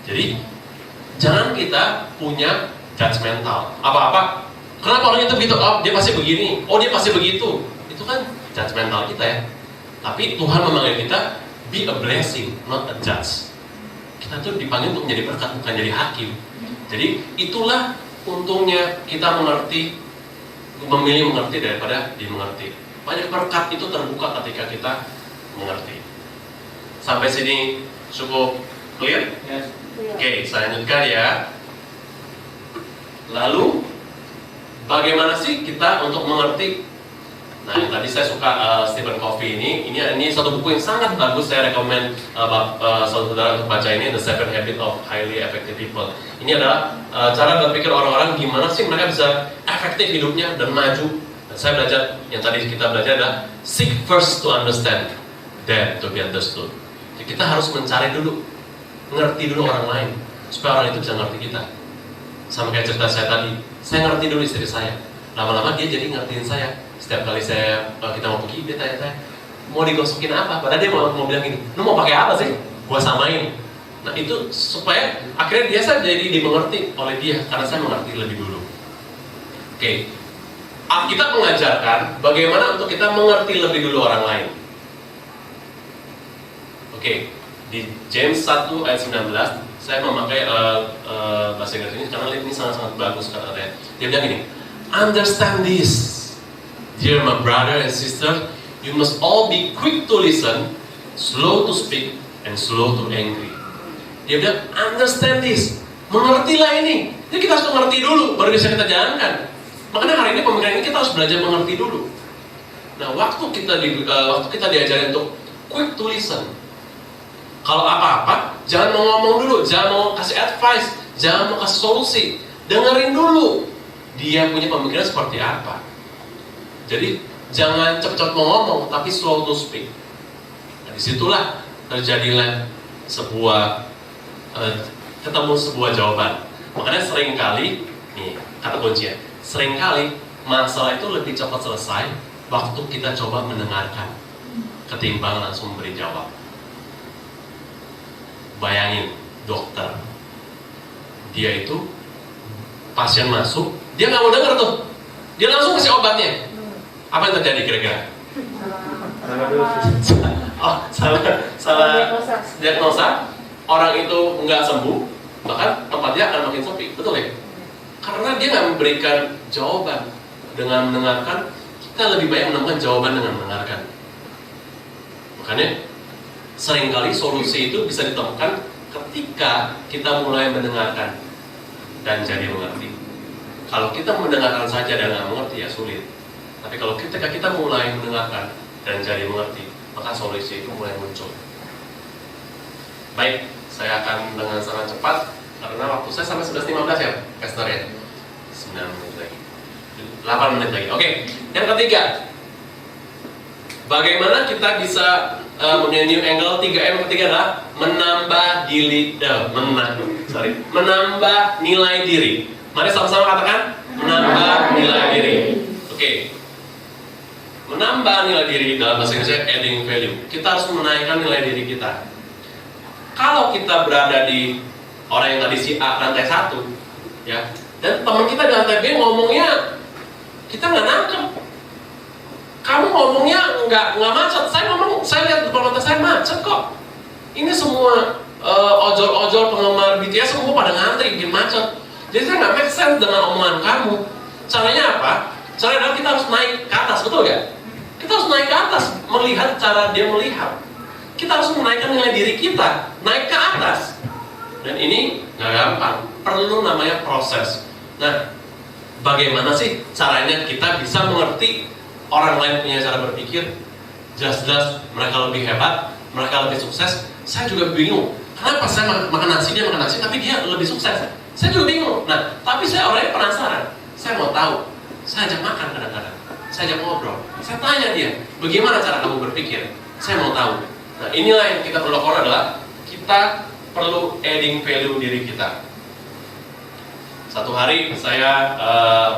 Jadi jangan kita punya judgmental. Apa-apa. Kenapa orang itu begitu? Oh dia pasti begini. Oh dia pasti begitu. Itu kan judgmental kita ya. Tapi Tuhan memanggil kita be a blessing, not a judge. Kita tuh dipanggil untuk menjadi berkat, bukan jadi hakim. Jadi itulah untungnya kita mengerti, memilih mengerti daripada dimengerti. Banyak berkat itu terbuka ketika kita mengerti. Sampai sini cukup clear? Yes. Oke, saya lanjutkan ya. Lalu bagaimana sih kita untuk mengerti? Nah, tadi saya suka Stephen Covey ini satu buku yang sangat bagus, saya rekomend saudara untuk baca ini, The 7 Habits of Highly Effective People. Ini adalah cara berpikir orang-orang gimana sih mereka bisa efektif hidupnya dan maju. Dan saya belajar, yang tadi kita belajar adalah seek first to understand, then to be understood. Jadi kita harus mencari dulu, ngerti dulu orang lain, supaya orang itu bisa ngerti kita. Sama kayak cerita saya tadi, saya ngerti dulu istri saya. Lama-lama dia jadi ngertiin saya. Setiap kali kita mau pergi, dia tanya-tanya, mau digosokin apa? Padahal dia mau bilang gini, lu mau pakai apa sih? Gua samain. Nah itu supaya akhirnya dia jadi dimengerti oleh dia, karena saya mengerti lebih dulu. Oke. Alkitab mengajarkan bagaimana untuk kita mengerti lebih dulu orang lain. Oke. Di James 1 ayat 19, saya memakai bahasa Inggris ini karena ini sangat-sangat bagus katanya. Dia bilang gini, understand this. Dear my brother and sister, you must all be quick to listen, slow to speak, and slow to angry. Dia bilang, understand this, mengertilah ini. Jadi kita harus mengerti dulu, baru bisa kita jalankan. Makanya hari ini pemikiran ini kita harus belajar mengerti dulu. Nah, waktu kita diajarin untuk quick to listen. Kalau apa-apa, jangan mau ngomong dulu, jangan mau kasih advice, jangan mau kasih solusi. Dengerin dulu, dia punya pemikiran seperti apa. Jadi jangan cepat-cepat mau ngomong, tapi slow to speak. Nah, disitulah terjadilah ketemu sebuah jawaban. Makanya seringkali, nih kata kuncinya, seringkali masalah itu lebih cepat selesai waktu kita coba mendengarkan ketimbang langsung memberi jawab. Bayangin dokter, dia itu pasien masuk, dia nggak mau denger tuh, dia langsung kasih obatnya. Apa yang terjadi kira-kira? Salah diagnosa, orang itu nggak sembuh, bahkan tempatnya akan makin sepi, betul ya? Karena dia nggak memberikan jawaban. Dengan mendengarkan, kita lebih banyak menemukan jawaban dengan mendengarkan. Makanya seringkali solusi itu bisa ditemukan ketika kita mulai mendengarkan dan jadi mengerti. Kalau kita mendengarkan saja dan nggak mengerti ya sulit. Tapi kalau ketika kita mulai mendengarkan dan jadi mengerti, maka solusi itu mulai muncul. Baik, saya akan dengan sangat cepat karena waktu saya sampai 11.15 ya, Pastor ya. 9 menit lagi, 8 menit lagi. Oke, yang ketiga, bagaimana kita bisa punya new angle. 3M ketiga adalah menambah nilai diri. Mari sama-sama katakan menambah nilai diri. Oke. Menambah nilai diri dalam bahasa Inggrisnya adding value. Kita harus menaikkan nilai diri kita. Kalau kita berada di orang yang tadi si A lantai 1, ya, dan teman kita di lantai B ngomongnya kita nggak nangkep. Kamu ngomongnya nggak macet. Saya lihat depan mata saya macet kok. Ini semua ojol-ojol penggemar BTS semua pada ngantri bikin macet. Jadi saya nggak make sense dengan omongan kamu. Caranya apa? Caranya adalah kita harus naik ke atas, betul nggak? Kita harus naik ke atas, melihat cara dia melihat. Kita harus menaikkan nilai diri kita, naik ke atas. Dan ini nggak gampang, perlu namanya proses. Nah, bagaimana sih caranya kita bisa mengerti orang lain punya cara berpikir? Jelas-jelas mereka lebih hebat, mereka lebih sukses. Saya juga bingung, kenapa saya makan nasi, dia makan nasi, tapi dia lebih sukses. Saya juga bingung. Nah, tapi saya orangnya penasaran. Saya mau tahu. Saya ajak makan kadang-kadang. Saya ajak ngobrol. Saya tanya dia, bagaimana cara kamu berpikir? Saya mau tahu. Nah, inilah yang kita perlu lakukan adalah kita perlu adding value diri kita. Satu hari saya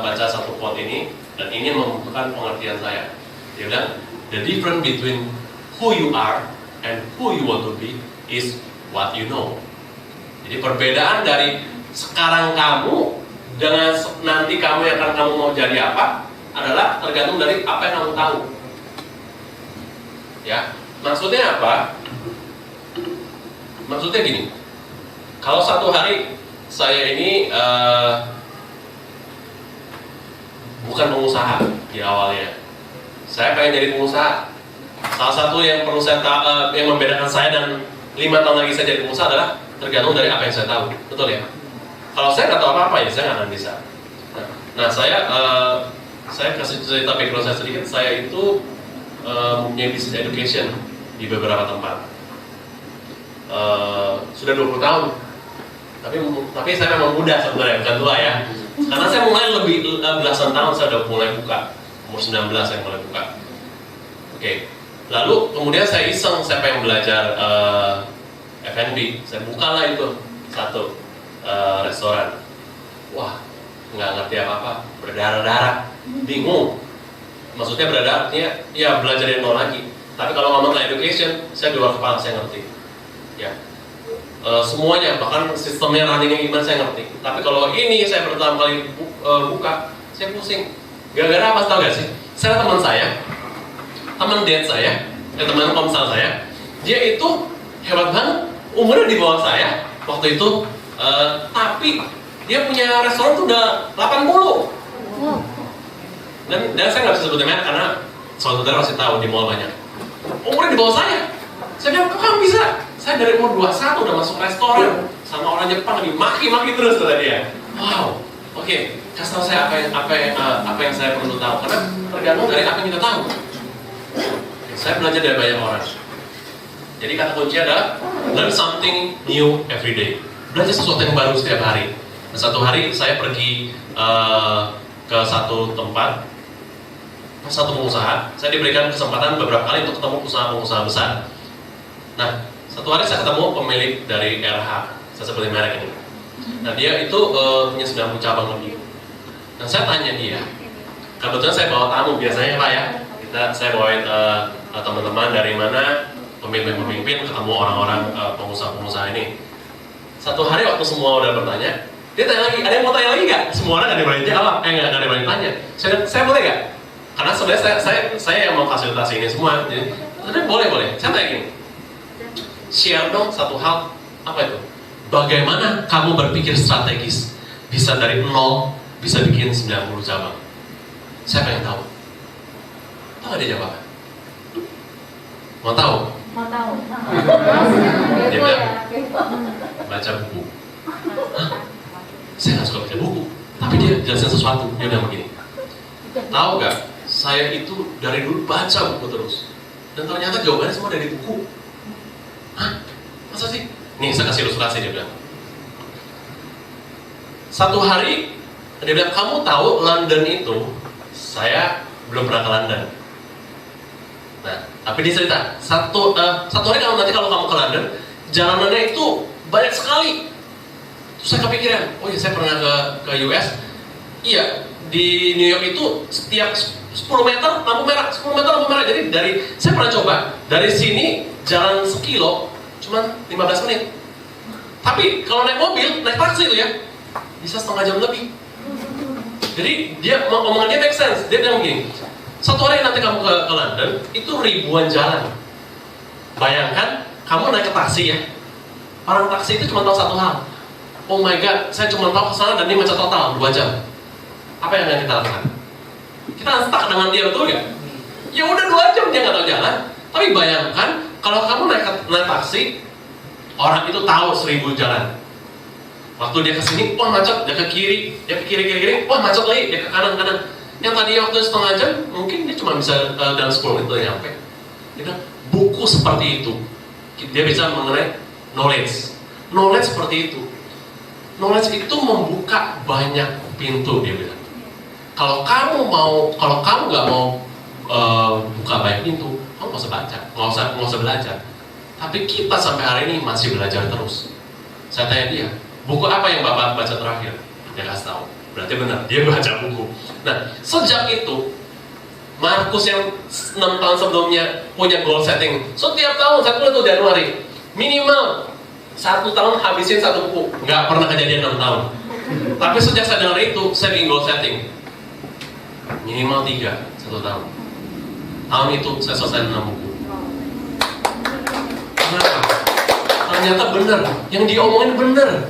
baca satu quote ini, dan ini membutuhkan pengertian saya. Dia bilang, the difference between who you are and who you want to be is what you know. Jadi perbedaan dari sekarang kamu dengan nanti kamu yang akan kamu mau jadi apa adalah tergantung dari apa yang kamu tahu. Ya, maksudnya apa? Maksudnya gini, kalau satu hari saya ini bukan pengusaha di awalnya, saya pengen jadi pengusaha. Salah satu yang perlu saya yang membedakan saya dan 5 tahun lagi saya jadi pengusaha adalah tergantung dari apa yang saya tahu, betul ya? Kalau saya nggak tahu apa-apa ya saya nggak akan bisa. Nah, saya kasih cerita background saya sedikit. Saya itu mempunyai business education di beberapa tempat. Sudah 20 tahun. Tapi saya memang muda sebenarnya, bukan tua ya. Karena saya mulai lebih belasan tahun saya udah mulai buka. Umur 19 saya mulai buka. Oke. Lalu kemudian saya iseng, saya pengen belajar F&B. Saya bukalah itu satu restoran. Wah, nggak ngerti apa-apa, berdarah-darah, bingung. Maksudnya berdarah artinya ya belajar dari nol lagi. Tapi kalau ngomong tentang education, saya di luar kepala saya ngerti. Ya, semuanya, bahkan sistemnya runningnya gimana saya ngerti. Tapi kalau ini saya pertama kali buka, saya pusing. Gara-gara apa tau gak sih? Saya teman date saya, teman komsel saya, dia itu hebat banget, umurnya di bawah saya waktu itu. Tapi dia punya restoran tuh udah 80. Dan saya nggak bisa sebutin merek karena saudara pasti tahu di mall banyak. Umurnya di bawah saya. Saya bilang, kok kamu bisa? Saya dari umur 21 udah masuk restoran sama orang Jepang dimaki-maki terus kata dia. Wow, oke. Kasih tahu saya apa yang saya perlu tahu karena tergantung dari apa yang kita tahu. Saya belajar dari banyak orang. Jadi kata kunci adalah learn something new every day. Belajar sesuatu yang baru setiap hari. Nah, satu hari saya pergi ke satu tempat, satu pengusaha. Saya diberikan kesempatan beberapa kali untuk ketemu pengusaha besar. Nah, satu hari saya ketemu pemilik dari RH, saya sebutin merek ini. Nah, dia itu punya 90 cabang lebih. Nah, saya tanya dia, kebetulan saya bawa tamu biasanya Pak ya. Saya bawain teman-teman dari mana, pemimpin-pemimpin, ketemu orang-orang pengusaha-pengusaha ini. Satu hari waktu semua udah bertanya, dia tanya lagi, ada yang mau tanya lagi nggak? Semua orang nggak ada yang berani jawab, nggak ada yang berani tanya. Saya boleh nggak? Karena sebenarnya saya yang mau fasilitasi ini semua. Jadi boleh. Saya tanya gini, share dong satu hal, apa itu? Bagaimana kamu berpikir strategis? Bisa dari 0, bisa bikin 90 cabang. Saya pengen tahu. Tahu nggak dia jawab apa? Mau tahu? Mau tahu? Dia bilang, baca buku. Hah? Saya nggak suka baca buku, tapi dia jelasin sesuatu. Dia bilang begini, tahu nggak? Saya itu dari dulu baca buku terus, dan ternyata jawabannya semua dari buku. Hah? Masa sih? Nih saya kasih ilustrasi. Dia bilang, satu hari dia bilang, kamu tahu London itu, saya belum pernah ke London. Nah, tapi dia cerita, satu hari nanti kalau kamu ke London, jalanannya itu banyak sekali. Terus saya kepikiran, oh iya saya pernah ke US. Iya, di New York itu setiap 10 meter lampu merah, 10 meter lampu merah. Jadi saya pernah coba, dari sini jalan sekilo, cuma 15 menit. Tapi kalau naik mobil, naik taksi itu ya, bisa setengah jam lebih. Jadi omongan dia make sense. Dia bilang begini, satu hari nanti kamu ke London, itu ribuan jalan. Bayangkan, kamu naik ke taksi ya. Orang taksi itu cuma tahu satu hal. Oh my god, saya cuma tahu kesana dan ini macet total, 2 jam. Apa yang akan kita lakukan? Kita stuck dengan dia, betul nggak? Ya udah 2 jam dia nggak tahu jalan. Tapi bayangkan, kalau kamu naik taksi, orang itu tahu 1000 jalan. Waktu dia ke sini, wah macet, dia ke kiri, wah macet lagi, dia ke kanan. Yang tadi waktu setengah jam, mungkin dia cuma bisa dalam 10 menit udah nyampe. Gitu. Buku seperti itu, dia bisa mengenai knowledge. Knowledge seperti itu. Knowledge itu membuka banyak pintu, dia bilang. Kalau kamu nggak mau buka banyak pintu, kamu nggak usah baca, nggak usah belajar. Tapi kita sampai hari ini masih belajar terus. Saya tanya dia, buku apa yang Bapak baca terakhir? Dia kasih tahu. Berarti benar, dia baca buku. Nah, sejak itu, Markus yang 6 tahun sebelumnya punya goal setting. Setiap tahun, saya tulis tuh Januari, minimal 1 tahun habisin 1 buku. Nggak pernah kejadian 6 tahun. Tapi sejak saya dengar itu, saya bikin goal setting. Minimal 3, 1 tahun. Tahun itu saya selesai 6 buku. Kenapa? Ternyata benar, yang dia omongin benar.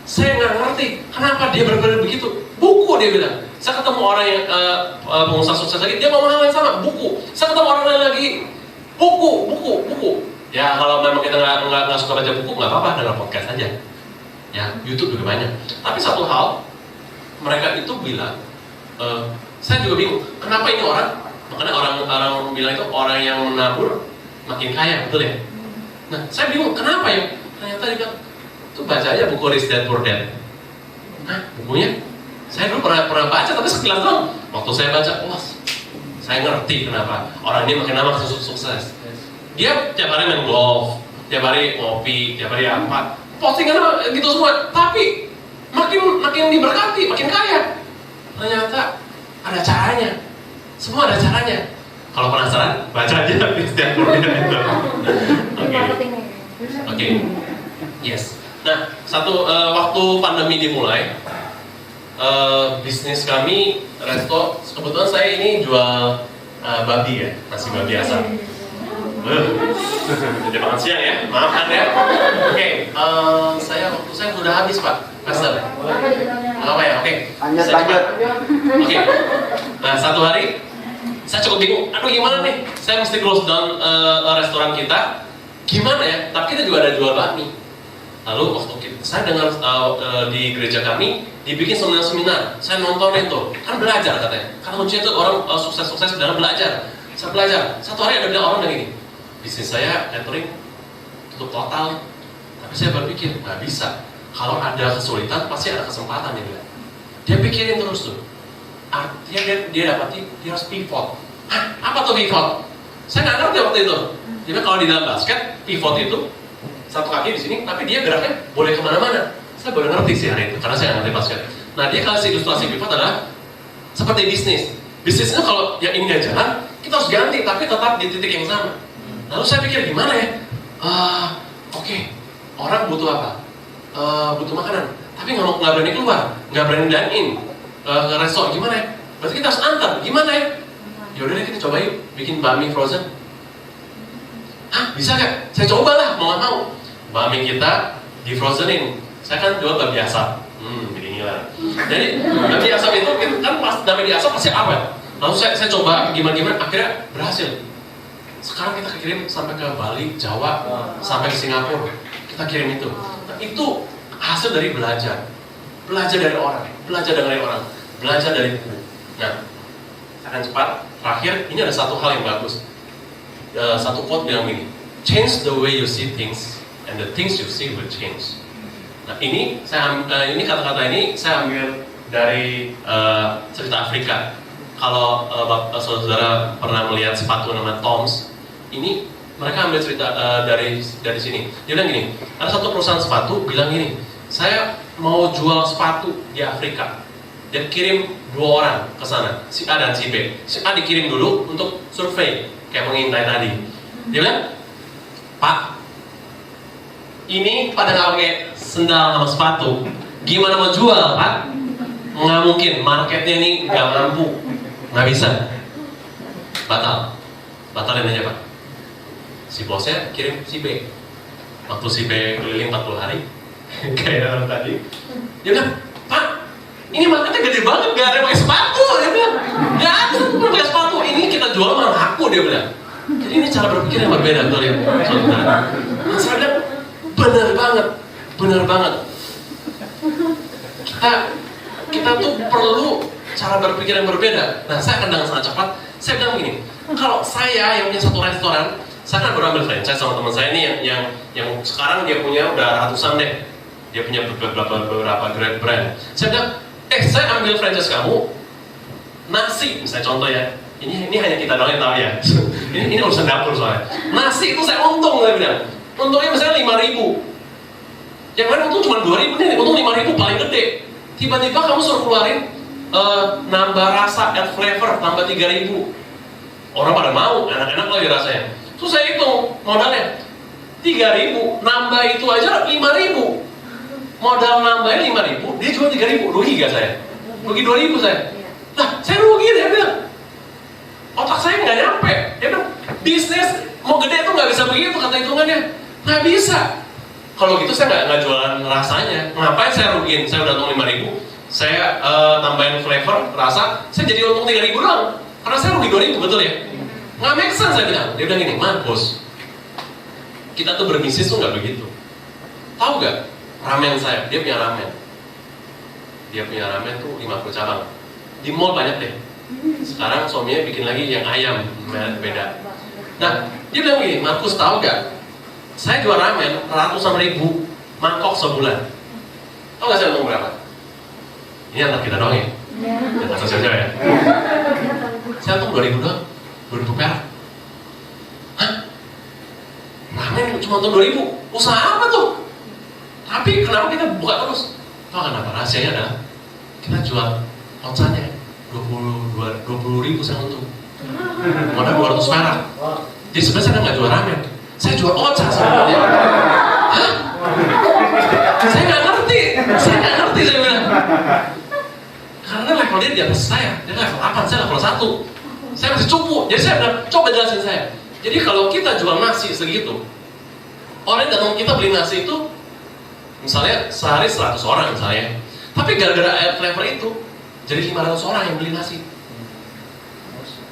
Saya nggak ngerti kenapa dia berpikir begitu. Buku, dia bilang. Saya ketemu orang yang pengusaha sukses lagi, dia ngomong hal yang sama, buku. Saya ketemu orang lain lagi, buku. Ya kalau memang kita nggak suka baca buku, nggak apa-apa, dengar podcast aja. Ya YouTube juga banyak. Tapi satu hal, mereka itu bilang, saya juga bingung, kenapa ini orang? Makanya orang bilang itu orang yang menabur makin kaya, betul ya? Nah, saya bingung, kenapa ya? Ternyata dia bilang, tuh baca aja buku Rich Dad Poor Dad. Nah, bukunya saya dulu pernah baca, tapi sekilas doang. Waktu saya baca, wah, saya ngerti kenapa orang ini makin lama sukses. Dia tiap hari main golf, tiap hari ngopi, tiap hari apa, postingan gitu semua. Tapi makin diberkati, makin kaya. Ternyata ada caranya. Semua ada caranya. Kalau penasaran, baca aja setiap kuliah itu. Oke. Yes. Nah, waktu pandemi dimulai, bisnis kami resto, kebetulan saya ini jual babi ya, nasi babi asap. Jadi makan siang ya, maafkan ya. Oke, waktu saya sudah habis Pak, Pastor. Apa ya? Oke. Lanjut. Oke. Nah, satu hari saya cukup bingung. Aduh gimana nih? Saya mesti close down restoran kita. Gimana ya? Tapi kita juga ada jual bakmi. Lalu waktu saya dengar di gereja kami dibikin seminar. Saya nontonin tuh, kan belajar katanya. Karena kuncinya tuh orang sukses dalam belajar. Saya belajar. Satu hari ada orang yang gini, bisnis saya catering tutup total. Tapi saya berpikir nggak bisa. Kalau ada kesulitan pasti ada kesempatan dia. Dia pikirin terus tuh. Artinya dia dapati dia harus pivot. Hah? Apa tuh pivot? Saya nggak ngerti waktu itu. Jadi kalau di dalam basket pivot itu satu kaki di sini, tapi dia geraknya boleh kemana-mana. Saya baru ngerti sih hari itu, karena saya nggak ngerti basket. Nah, dia kasih ilustrasi pivot adalah seperti bisnis. Bisnisnya kalau yang ini nggak jalan, kita harus ganti, tapi tetap di titik yang sama. Lalu saya pikir gimana ya? Oke, orang butuh apa? Butuh makanan, tapi nggak berani keluar, nggak berani dine in ke resto, gimana ya? Berarti kita harus antar, gimana ya? Yaudah deh kita coba yuk bikin bakmi frozen. Hah, bisa nggak? Saya coba lah, mau nggak mau. Bakmi kita di frozenin. Saya kan jual bakmi asap. Jadi ngiler. Jadi bakmi asap itu kan pas bakmi asap pasti awet. Lalu saya coba gimana, akhirnya berhasil. Sekarang kita kirim sampai ke Bali, Jawa, sampai ke Singapura. Kita kirim itu. Nah, itu hasil dari belajar. Belajar dari orang, belajar dari buku. Nah, akan cepat. Terakhir, ini ada satu hal yang bagus. Satu quote bilang begini, change the way you see things and the things you see will change. Nah ini kata-kata ini saya ambil dari cerita Afrika. Kalau saudara pernah melihat sepatu nama Toms, ini mereka ambil cerita dari sini. Dia bilang gini, ada satu perusahaan sepatu bilang gini, saya mau jual sepatu di Afrika. Dia kirim 2 orang ke sana, si A dan si B. Si A dikirim dulu untuk survei, kayak pengintai tadi. Dia bilang, Pak, ini pada nggak pakai sendal sama sepatu, gimana mau jual, Pak? Nggak mungkin, marketnya ini nggak mampu, nggak bisa. Batalin aja, Pak. Si bosnya kirim si B. Waktu si B keliling 40 hari, kayak orang tadi, dia bilang, Pak, ini marketnya gede banget, gak ada yang pakai sepatu. Dia bilang, gak ada yang pakai sepatu, ini kita jual malah laku, dia bilang. Jadi ini cara berpikir yang berbeda, betul ya, saudara. Nah, saya bilang, benar banget. Kita tuh perlu cara berpikir yang berbeda. Nah, saya akan dengan sangat cepat. Saya bilang gini, kalau saya yang punya satu restoran, saya kan baru ambil franchise sama teman saya ini yang sekarang dia punya udah ratusan deh. Dia punya beberapa great brand. Saya bilang, saya ambil franchise kamu, nasi, misalnya contoh ya, ini hanya kita doang yang tahu ya. ini urusan dapur soalnya. Nasi itu saya untung, saya bilang. Untungnya misalnya 5.000. Yang lain untung cuma 2.000 nih, untung 5.000 paling gede. Tiba-tiba kamu suruh keluarin nambah rasa, add flavor, tambah 3.000. Orang pada mau, enak-enak lagi rasanya. Terus saya hitung modalnya 3.000, nambah itu aja 5.000. Modal nambahnya 5.000, dia jual 3.000, rugi gak saya? Rugi 2.000 saya. Nah, saya rugi, dia bilang. Otak saya nggak nyampe. Dia bilang, bisnis mau gede tuh nggak bisa begitu kata hitungannya. Nggak bisa. Kalau gitu saya nggak jualan rasanya. Ngapain saya rugiin? Saya udah untung 5.000, saya tambahin flavor, rasa, saya jadi untung 3.000 doang. Karena saya rugi 2.000, betul ya? Nggak make sense, saya bilang. Dia bilang gini, Markus, kita tuh berbisnis tuh nggak begitu. Tahu nggak? Ramen saya, dia punya ramen. Dia punya ramen tuh 50 cabang. Di mall banyak deh. Sekarang suaminya bikin lagi yang ayam, beda. Nah, dia bilang gini, Markus tahu gak? Saya jual ramen ratusan ribu mangkok sebulan. Tahu gak saya untung berapa? Ini antar kita doang ya? Jangan sosial ya? Saya untung 2.000 doang, 2.000 perak. Hah? Ramen cuma untung 2.000? Usaha apa tuh? Tapi kenapa kita buka terus? Tahu kenapa? Rahasianya adalah kita jual outsanya 20.000 saya untung. Modal 200 perak. Jadi sebenarnya saya nggak jual ramen, saya jual oca sebenarnya. Hah? Saya nggak ngerti, saya bilang. Karena level dia di atas saya, dia level 8, saya level 1. Saya masih cupu, jadi saya bilang, coba jelasin saya. Jadi kalau kita jual nasi segitu, orang yang datang kita beli nasi itu, misalnya sehari 100 orang misalnya. Tapi gara-gara air flavor itu, jadi 500 orang yang beli nasi.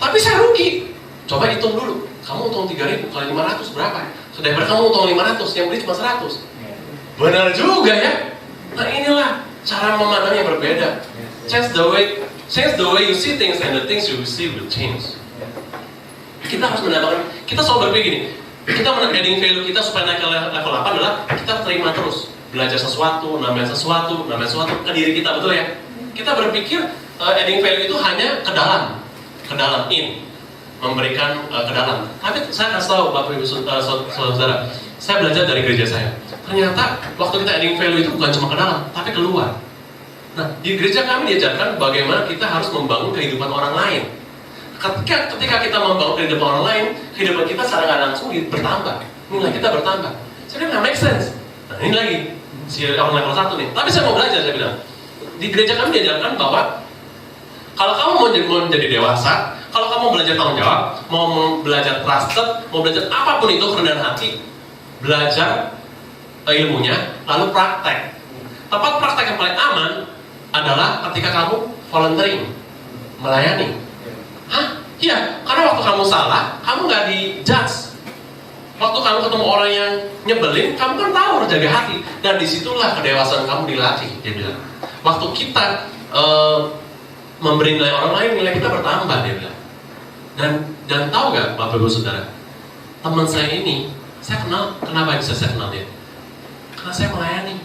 Tapi saya rugi. Coba hitung dulu. Kamu untung 3.000 kali 500 berapa? So, daripada kamu untung 500, yang beli cuma 100. Benar juga ya. Nah inilah cara memandang yang berbeda. Change the way you see things and the things you see will change. Kita harus mendapatkan, kita selalu berpikir gini, kita adding value kita supaya naik ke level 8 adalah kita terima terus. Belajar sesuatu, nambahin sesuatu ke diri kita, betul ya? Kita berpikir adding value itu hanya ke dalam, memberikan ke dalam. Tapi saya kasih tahu Bapak Ibu Saudara, saya belajar dari gereja saya. Ternyata waktu kita adding value itu bukan cuma ke dalam, tapi keluar. Nah, di gereja kami diajarkan bagaimana kita harus membangun kehidupan orang lain. Ketika kita membangun kehidupan orang lain, kehidupan kita secara nggak langsung bertambah, nilai kita bertambah. Saya bilang nggak make sense. Nah ini lagi si orang level 1 nih. Tapi saya mau belajar, saya bilang. Di gereja kami diajarkan bahwa kalau kamu mau menjadi dewasa, kalau kamu belajar tanggung jawab, mau belajar trusted, mau belajar apapun itu kerendahan hati, belajar ilmunya, lalu praktek. Tempat praktek yang paling aman adalah ketika kamu volunteering, melayani. Hah? Iya, karena waktu kamu salah, kamu nggak di-judge. Waktu kamu ketemu orang yang nyebelin, kamu kan tahu harus jaga hati. Dan disitulah kedewasaan kamu dilatih, dia bilang. Waktu kita memberi nilai orang lain, nilai kita bertambah, dia bilang. Dan tahu gak Bapak Ibu Saudara, teman saya ini, saya kenal, kenapa bisa saya kenal dia? Karena saya melayani.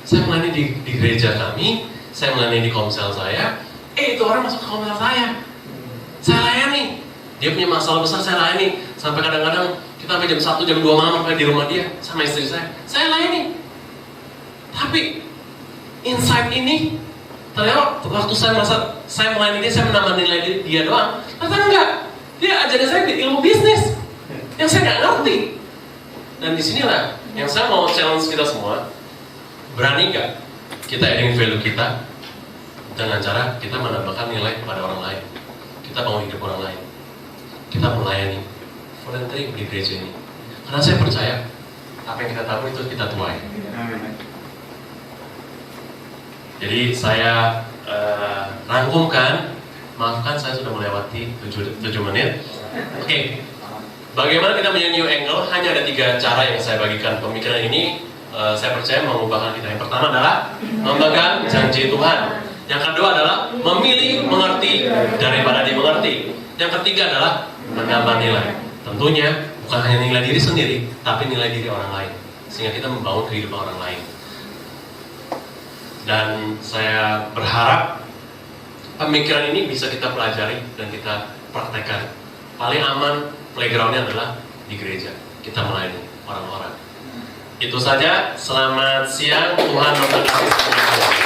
Saya melayani di gereja kami, saya melayani di komsel saya. Itu orang masuk ke komsel saya layani. Dia punya masalah besar, saya layani. Sampai kadang-kadang kita sampai jam 1, jam 2 malam di rumah dia sama istri saya layani. Tapi insight ini ternyata waktu saya merasa saya melayani dia, saya menambah nilai dia doang. Ternyata enggak, dia ajarin saya ilmu bisnis yang saya nggak ngerti. Dan disinilah yang saya mau challenge kita semua, berani nggak kita adding value kita dengan cara kita menambahkan nilai kepada orang lain. Kita bangun hidup orang lain, kita melayani volunteering di gereja ini. Karena saya percaya apa yang kita tabur itu kita tuai. Jadi saya rangkumkan, maafkan saya sudah melewati 7 menit. Oke. Bagaimana kita menjadi new angle? Hanya ada 3 cara yang saya bagikan pemikiran ini. Saya percaya mengubahkan kita. Yang pertama adalah memegang janji Tuhan. Yang kedua adalah memilih mengerti daripada dimengerti. Yang ketiga adalah menambah nilai. Tentunya bukan hanya nilai diri sendiri, tapi nilai diri orang lain. Sehingga kita membangun kehidupan orang lain. Dan saya berharap pemikiran ini bisa kita pelajari dan kita praktekkan. Paling aman playgroundnya adalah di gereja. Kita melayani orang-orang. Itu saja. Selamat siang. Tuhan memberkati semua.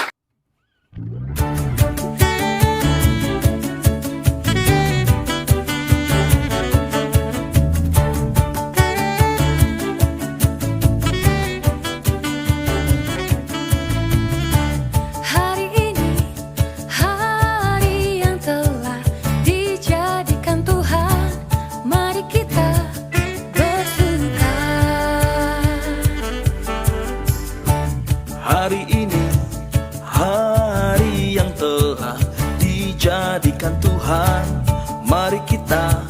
Hari ini, hari yang telah dijadikan Tuhan, mari kita bersuka. Hari ini, hari yang telah dijadikan Tuhan, mari kita